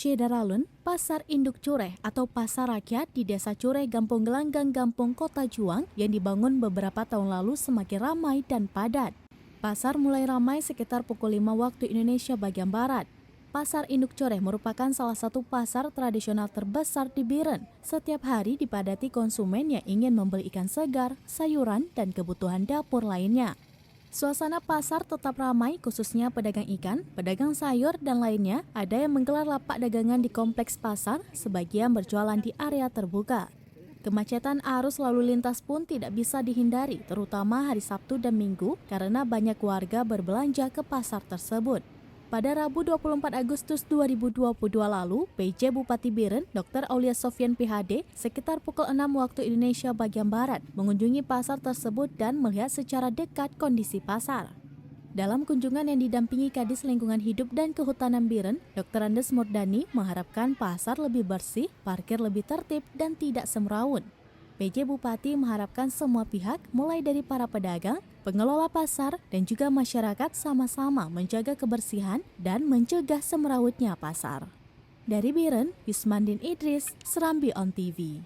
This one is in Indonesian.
Syedaralun, Pasar Induk Cureh atau Pasar Rakyat di Desa Cureh, Gampung Gelanggang, Gampung Kota Juang yang dibangun beberapa tahun lalu semakin ramai dan padat. Pasar mulai ramai sekitar pukul 5 waktu Indonesia bagian Barat. Pasar Induk Cureh merupakan salah satu pasar tradisional terbesar di Biren. Setiap hari dipadati konsumen yang ingin membeli ikan segar, sayuran, dan kebutuhan dapur lainnya. Suasana pasar tetap ramai khususnya pedagang ikan, pedagang sayur, dan lainnya. Ada yang menggelar lapak dagangan di kompleks pasar, sebagian berjualan di area terbuka. Kemacetan arus lalu lintas pun tidak bisa dihindari, terutama hari Sabtu dan Minggu karena banyak warga berbelanja ke pasar tersebut. Pada Rabu 24 Agustus 2022 lalu, PJ Bupati Biren, Dr. Aulia Sofyan PhD, sekitar pukul 6 waktu Indonesia bagian Barat, mengunjungi pasar tersebut dan melihat secara dekat kondisi pasar. Dalam kunjungan yang didampingi Kadis Lingkungan Hidup dan Kehutanan Biren, Dr. Andes Murdani mengharapkan pasar lebih bersih, parkir lebih tertib, dan tidak semrawut. PJ Bupati mengharapkan semua pihak, mulai dari para pedagang, pengelola pasar, dan juga masyarakat sama-sama menjaga kebersihan dan mencegah semrawutnya pasar. Dari Biren, Yusmandin Idris, Serambi On TV.